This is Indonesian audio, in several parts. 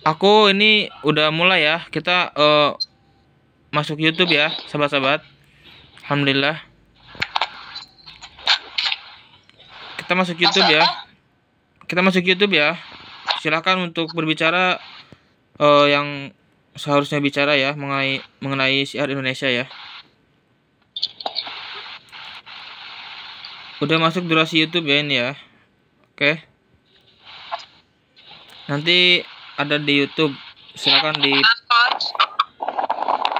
Aku ini udah mulai ya. Kita masuk YouTube ya, sahabat-sahabat. Alhamdulillah. Kita masuk YouTube ya. Kita masuk YouTube ya. Silakan untuk berbicara yang seharusnya bicara ya mengenai syiar Indonesia ya. Udah masuk durasi YouTube ya ini ya. Oke. Nanti ada di YouTube. Silakan di Coach,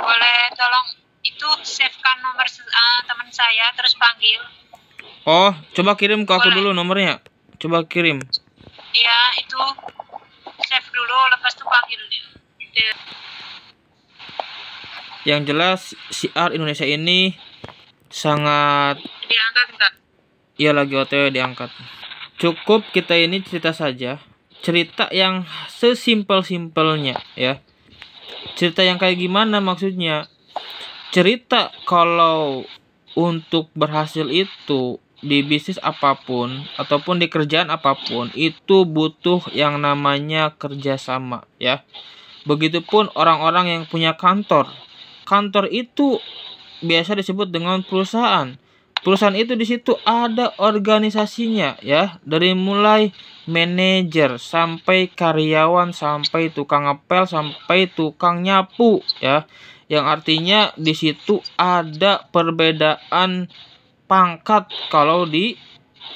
boleh tolong itu save-kan nomor teman saya terus panggil. Oh, coba kirim ke aku Boleh. dulu nomornya. Coba kirim. Iya, itu save dulu lepas itu panggil dia. Yang jelas syiar Indonesia ini sangat Diangkat enggak? Iya, lagi OTW diangkat. Cukup kita ini cerita saja. Cerita yang sesimpel-simpelnya ya. Cerita yang kayak gimana maksudnya? Cerita kalau untuk berhasil itu di bisnis apapun ataupun di kerjaan apapun itu butuh yang namanya kerjasama ya. Begitupun orang-orang yang punya kantor. Kantor itu biasa disebut dengan perusahaan. Perusahaan itu di situ ada organisasinya ya, dari mulai manajer sampai karyawan sampai tukang ngepel sampai tukang nyapu ya. Yang artinya di situ ada perbedaan pangkat kalau di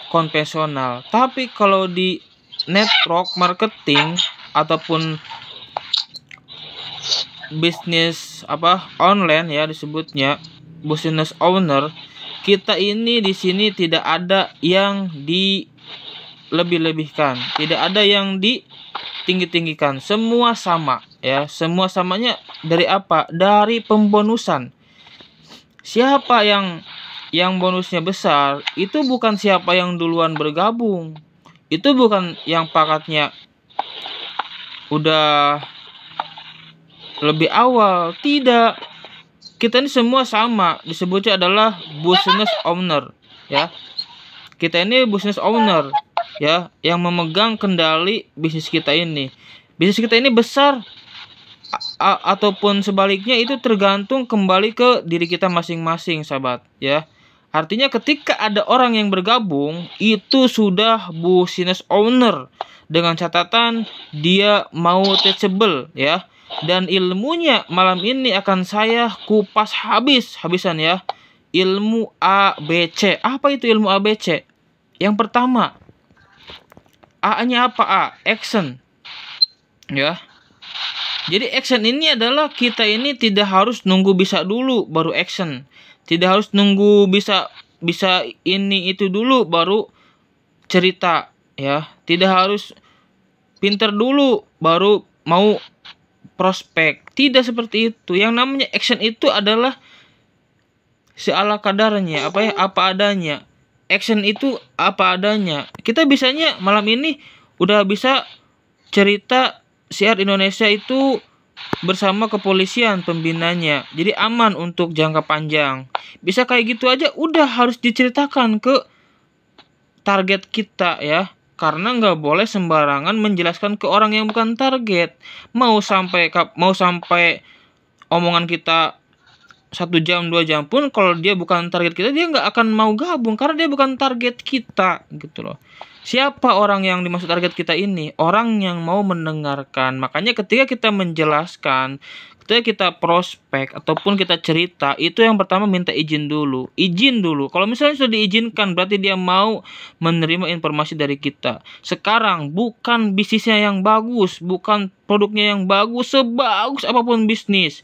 konvensional. Tapi kalau di network marketing ataupun bisnis online ya disebutnya business owner, kita ini di sini tidak ada yang dilebih-lebihkan, tidak ada yang ditinggi-tinggikan, semua sama ya. Semua samanya dari apa? Dari pembonusan. Siapa yang bonusnya besar itu bukan siapa yang duluan bergabung, itu bukan yang pangkatnya udah lebih awal, tidak. Kita ini semua sama, disebutnya adalah business owner ya. Kita ini business owner ya, yang memegang kendali bisnis kita ini. Bisnis kita ini besar ataupun sebaliknya itu tergantung kembali ke diri kita masing-masing, sahabat ya. Artinya ketika ada orang yang bergabung itu sudah business owner dengan catatan dia mau teachable ya. Dan ilmunya malam ini akan saya kupas habisan ya. Ilmu ABC. Apa itu ilmu ABC? Yang pertama, A-nya apa? A, action. Ya. Jadi action ini adalah kita ini tidak harus nunggu bisa dulu baru action. Tidak harus nunggu bisa ini itu dulu baru cerita ya. Tidak harus pinter dulu baru mau prospek. Tidak seperti itu. Yang namanya action itu adalah seala kadarnya, apa adanya. Action itu apa adanya. Kita bisanya malam ini udah bisa cerita syiar Indonesia itu bersama kepolisian pembinanya. Jadi aman untuk jangka panjang. Bisa kayak gitu aja udah harus diceritakan ke target kita ya. Karena nggak boleh sembarangan menjelaskan ke orang yang bukan target. Mau sampai omongan kita 1 jam 2 jam pun kalau dia bukan target kita dia nggak akan mau gabung karena dia bukan target kita gitu loh. Siapa orang yang dimaksud target kita ini? Orang yang mau mendengarkan. Makanya ketika kita menjelaskan, ketika kita prospek ataupun kita cerita, itu yang pertama minta izin dulu. Izin dulu. Kalau misalnya sudah diizinkan, berarti dia mau menerima informasi dari kita. Sekarang bukan bisnisnya yang bagus, bukan produknya yang bagus, sebagus apapun bisnis,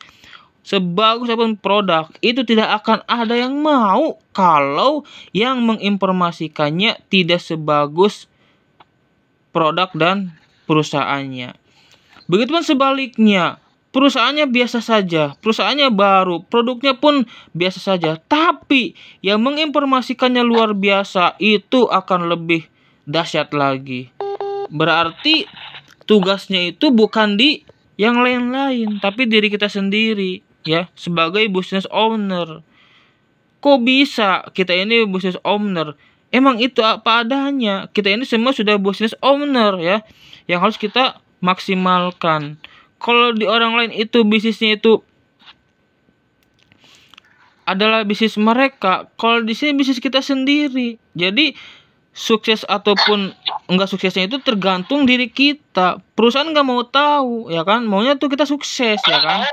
sebagus apapun produk, itu tidak akan ada yang mau kalau yang menginformasikannya tidak sebagus produk dan perusahaannya. Begitupun sebaliknya, perusahaannya biasa saja, perusahaannya baru, produknya pun biasa saja, tapi yang menginformasikannya luar biasa, itu akan lebih dahsyat lagi. Berarti tugasnya itu bukan di yang lain-lain, tapi diri kita sendiri ya, sebagai business owner. Kok bisa kita ini business owner? Emang itu apa adanya. Kita ini semua sudah business owner ya, yang harus kita maksimalkan. Kalau di orang lain itu bisnisnya itu adalah bisnis mereka, kalau di sini bisnis kita sendiri. Jadi sukses ataupun enggak suksesnya itu tergantung diri kita. Perusahaan nggak mau tahu, ya kan? Maunya tuh kita sukses, ya kan?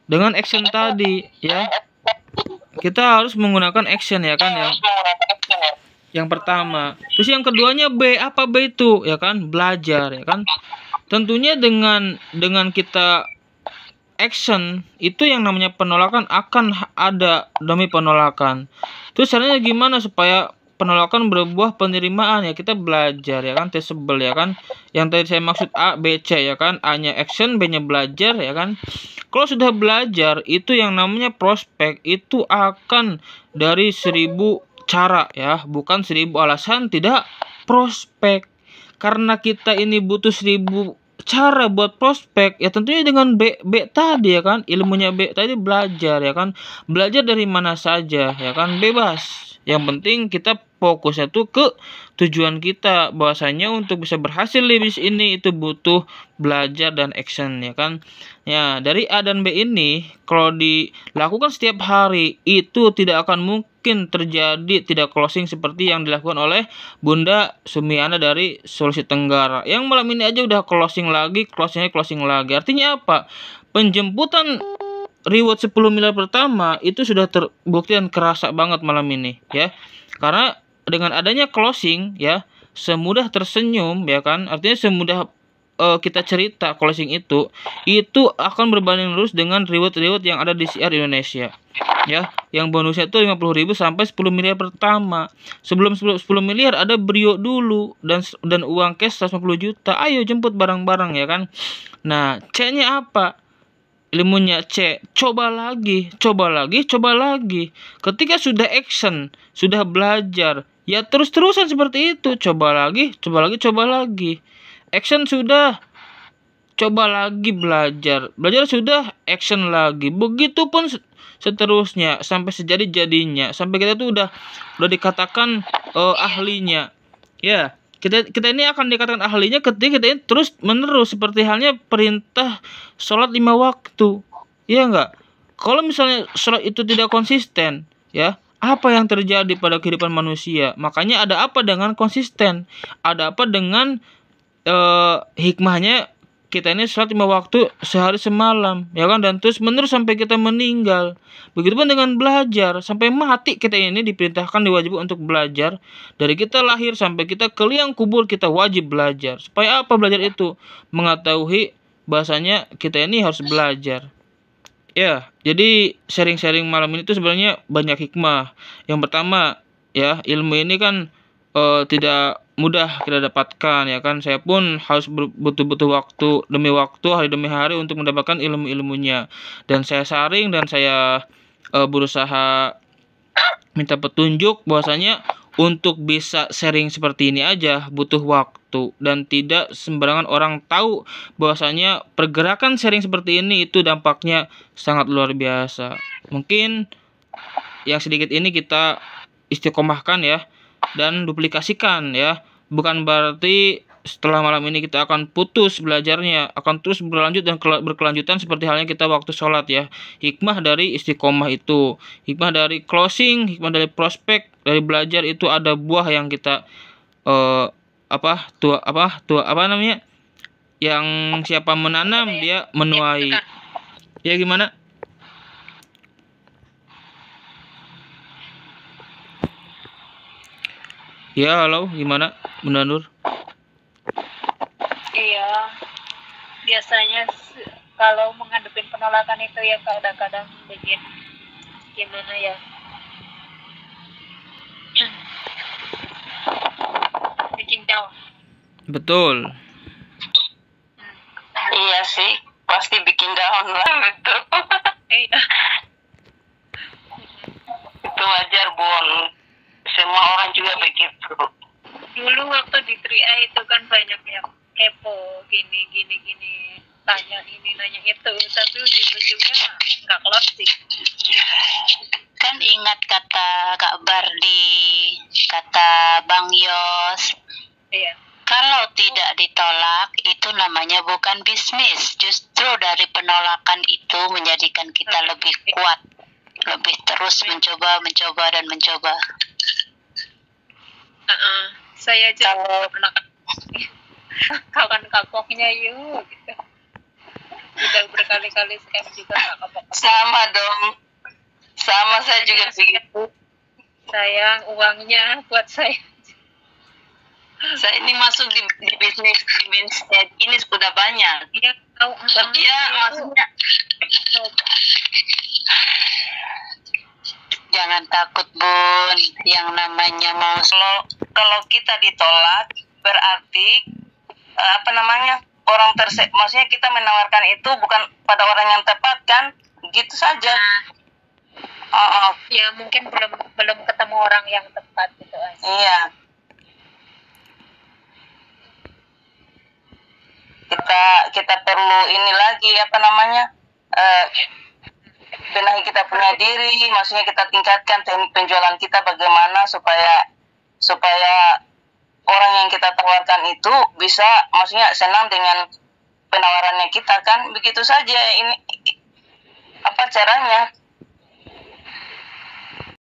Dengan action tadi, ya. Kita harus menggunakan action, ya kan, yang pertama. Terus yang keduanya B, apa B itu? Ya kan, belajar, ya kan. Tentunya dengan kita action itu yang namanya penolakan akan ada demi penolakan. Terus caranya gimana supaya penolakan berbuah penerimaan? Ya kita belajar, ya kan, teachable, ya kan. Yang tadi saya maksud A, B, C, ya kan. A-nya action, B-nya belajar, ya kan. Kalau sudah belajar itu yang namanya prospek itu akan dari 1000 cara, ya, bukan 1000 alasan tidak prospek. Karena kita ini butuh 1000 cara buat prospek, ya tentunya dengan B tadi, ya kan. Ilmunya B tadi belajar, ya kan. Belajar dari mana saja, ya kan, bebas. Yang penting kita fokusnya tuh ke tujuan kita, bahwasanya untuk bisa berhasil di bisnis ini itu butuh belajar dan action, ya kan. Ya, dari A dan B ini kalau dilakukan setiap hari itu tidak akan mungkin terjadi tidak closing seperti yang dilakukan oleh Bunda Sumiana dari Sulawesi Tenggara. Yang malam ini aja udah closing lagi. Artinya apa? Penjemputan reward 10 miliar pertama itu sudah terbukti dan kerasa banget malam ini, ya. Karena dengan adanya closing, ya, semudah tersenyum, ya kan. Artinya semudah kita cerita closing itu akan berbanding lurus dengan reward yang ada di CR Indonesia, ya, yang bonusnya itu 50.000 sampai 10 miliar pertama. Sebelum 10 miliar ada brio dulu dan uang cash 150 juta. Ayo jemput barang-barang, ya kan. Nah, C-nya apa? Ilmunya C, coba lagi. Ketika sudah action, sudah belajar, ya terus-terusan seperti itu. Coba lagi. Action sudah, coba lagi belajar. Belajar sudah, action lagi. Begitupun seterusnya sampai sejadi-jadinya. Sampai kita tuh udah dikatakan ahlinya. Ya, kita ini akan dikatakan ahlinya ketika kita ini terus menerus, seperti halnya perintah sholat 5 waktu. Iya enggak? Kalau misalnya sholat itu tidak konsisten, ya, apa yang terjadi pada kehidupan manusia? Makanya ada apa dengan konsisten? Ada apa dengan hikmahnya kita ini sholat 5 waktu sehari semalam, ya kan, dan terus menerus sampai kita meninggal. Begitupun dengan belajar, sampai mati kita ini diperintahkan, diwajibkan untuk belajar. Dari kita lahir sampai kita ke liang kubur kita wajib belajar. Supaya apa belajar itu? Mengetahui bahasanya kita ini harus belajar. Ya, jadi sharing-sharing malam ini tuh sebenarnya banyak hikmah. Yang pertama, ya, ilmu ini kan tidak mudah kita dapatkan, ya kan. Saya pun harus butuh waktu demi waktu, hari demi hari untuk mendapatkan ilmunya. Dan saya saring dan saya berusaha minta petunjuk bahwasanya untuk bisa sharing seperti ini aja butuh waktu, dan tidak sembarangan orang tahu bahwasanya pergerakan sharing seperti ini itu dampaknya sangat luar biasa. Mungkin yang sedikit ini kita istiqomahkan, ya, dan duplikasikan, ya. Bukan berarti setelah malam ini kita akan putus belajarnya, akan terus berlanjut dan berkelanjutan seperti halnya kita waktu sholat, ya. Hikmah dari istiqomah itu, hikmah dari closing, hikmah dari prospek, dari belajar itu ada buah yang kita apa namanya, yang siapa menanam dia menuai. Ya gimana? Ya, halo, gimana, Bunda Nur? Iya, biasanya kalau menghadapi penolakan itu ya kadang-kadang bikin gimana ya, bikin down. Betul. Iya sih, pasti bikin down lah. Betul. Iya. Itu wajar, Bon. Semua orang juga begitu. Dulu waktu di 3A itu kan banyak yang kepo, gini, tanya ini, nanya itu, tapi ujung-ujungnya nggak closing. Kan ingat kata Kak Bardi, kata Bang Yos, Iya. kalau ditolak, itu namanya bukan bisnis. Justru dari penolakan itu menjadikan kita lebih kuat, lebih terus mencoba dan mencoba. Saya aja Kalau- pernah kawan kapoknya yuk gitu. Udah berkali-kali scam juga nggak kapok. Sama dong. Sama saya juga begitu. Sayang uangnya buat saya. Saya ini masuk di bisnis ini sudah banyak. Dia tahu Tapi ya maksudnya Jangan takut, Bun. Yang namanya mau kalau kita ditolak berarti orang maksudnya kita menawarkan itu bukan pada orang yang tepat kan? Gitu saja. Ya mungkin belum ketemu orang yang tepat gitu aja. Iya. Kita perlu ini lagi benahi kita punya diri, maksudnya kita tingkatkan teknik penjualan kita bagaimana supaya orang yang kita tawarkan itu bisa maksudnya senang dengan penawarannya kita kan, begitu saja. Ini apa caranya?